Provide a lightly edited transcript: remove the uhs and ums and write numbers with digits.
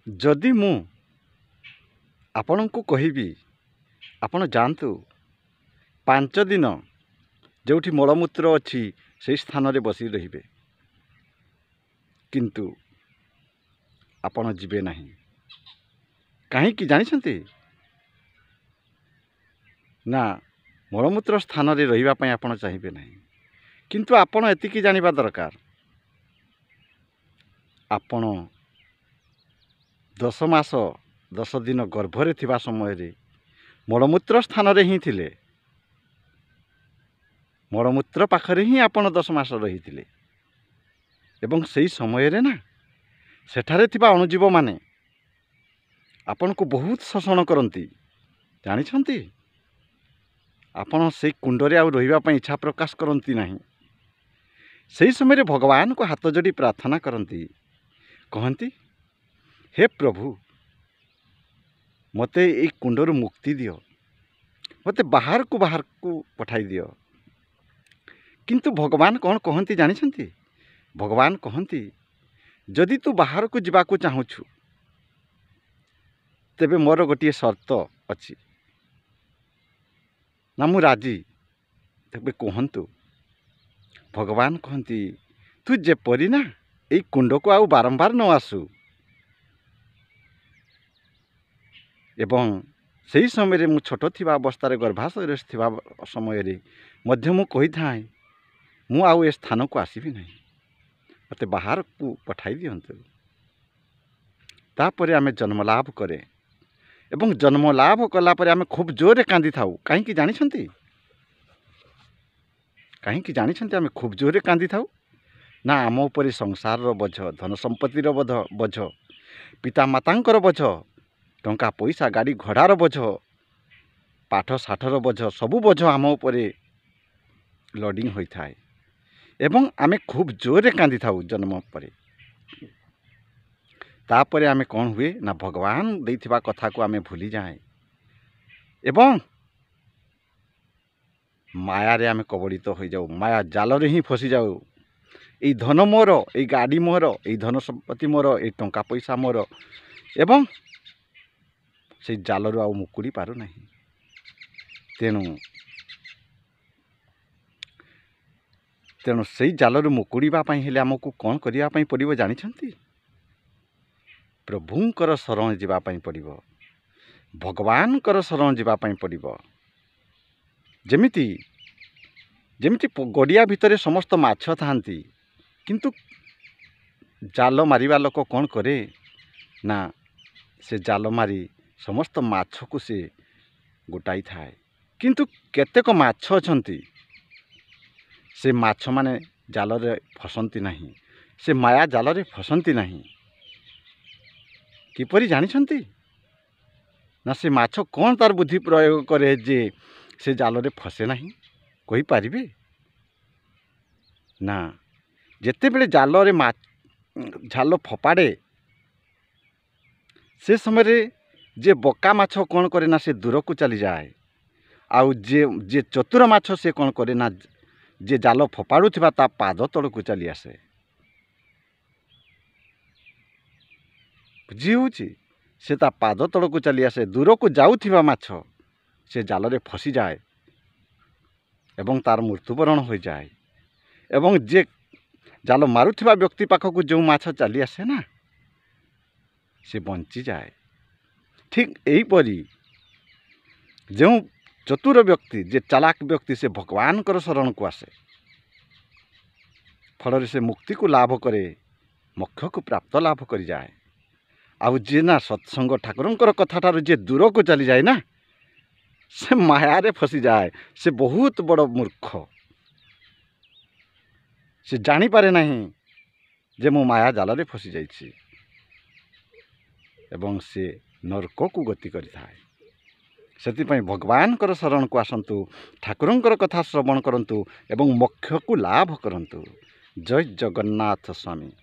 जदि मु आपणको कहिबी आपण जातु 5 दिन जोठी मलमूत्र अच्छी से स्थान रे बसी रहिबे किंतु आपण जिबे नहीं कहीं जानिछंती ना मलमूत्र स्थान रे रहिबा पई आपण चाहिबे नहीं किंतु आपण एतिकी जानिबा दरकार आपण 10 मास 10 दिन गर्भरे थिबा समय रे मलमूत्र स्थान रे ही थिले मलमूत्र पाखरे ही आपण 10 मास रही थिले एवं सही समय रे ना सेठारे थिबा अणुजीव माने आपण को बहुत शोषण करती जानिछंती आपण से कुंडरे आ रहिबा पई इच्छा प्रकाश करती नहीं सही समय रे भगवान को हाथ जोड़ी प्रार्थना करती कहती हे प्रभु मते ए कुंडरू मुक्ति दियो मते बाहर को पठाई दियो किंतु भगवान कौन कहती जानिछंती भगवान कहती जदि तू बाहर को जीवा को चाहूछु तेबे मोर गोटे शर्त अच्छी ना मु राजी तेबे कहतु भगवान कहती तू जेपरी ना ए कुंड को आउ बारंबार न आसु एवं सही समय मु छोट थिबा अवस्था गर्भाशय थिबा समय मध्य मु कही थाए मु आउ ए स्थान को आसीबी नहीं मते बाहर को पठाई दियंतु तापरे आमे जन्म लाभ करे एवं जन्म लाभ कला परे आमे खूब जोरे कांदी थाउ कहीं जानिछंती कहीं जानिछंती आमे खूब जोरे कांदी थाउ ना आम उपरे संसार रो बोझ धन संपत्ति रो बोझ पिता मातांकर बोझ टंका पैसा गाड़ी घोड़ार बोझ पाठ साठर बोझ सबू बोझ आम उपरे लोडिंग होता है एवं आमे खूब जोरे कांदी थाउ जन्म परे तापरे आमे कौन हुए ना भगवान देथिबा कथा को आमे भूली जाए एवं माया रे आमे कबड़ित हो जाऊ माया जाल रे ही फसी जाऊ ए धन मोर ए गाड़ी मोर ए धन संपत्ति मोर ए टंका पैसा मोर एवं से जाल रू आउ मुकुड़ी पारु नहीं तेणु से जाल रू मुकुड़ीबा पई हेले हमकु कौन करिया पई पड़िबो जानिछंती प्रभुंकर शरण जीवा पई पड़िबो भगवानकर शरण जीवा पई पड़िबो जेमिति जेमिति गड़िया भितरे समस्त माछ थांती किंतु जाल मारिबा लोक कौन करे ना से जाल मारी समस्त माछ को से गोटाई थाए किंतु केतेक माछ अछंती से माछ माने जाल रे फसंती नहीं से माया जाल रे फसंती नहीं किपरि जानिछंती ना से माछ कौन तार बुद्धि प्रयोग करे जे से जाल रे फसे नहीं कहि पारिबे ना जेते बेले जाल रे झाल फपाड़े से समय रे जे बका माछ कौन करे ना से दूर को चली जाए आउ जे चतुर माछ से कौन करे ना जे जाल फपाड़ू थिबा ता पाद तल को चली आसे बुझी होची से ता पाद तल को चली आसे दूर को जाउथिबा माछ से जाल रे फसी जाए एवं तार मृत्युवरण हो जाए एवं जे जाल मारुथिबा व्यक्ति पाखक जो माछ चली आसे ना से बंची जाए ठीक एहीपरि जो चतुर व्यक्ति जे चालाक व्यक्ति से भगवान कर शरण को आसे फल से मुक्ति को लाभ करे मोक्ष को प्राप्त लाभ कर जाए आउ जे ना सत्संग ठाकुरंकर कथा ठार जे दूर को चली जाए ना से माया रे फसी जाए से बहुत बड़ मूर्ख से जानी पारे नहीं जे मो माया जाल रे फसी जाइछि एवं से नरक को गति करिथाए सेतिपई भगवान कर शरण को आसंतु ठाकुरंकर कथा श्रवण करंतु एवं मोक्ष को लाभ करंतु जय जगन्नाथ स्वामी।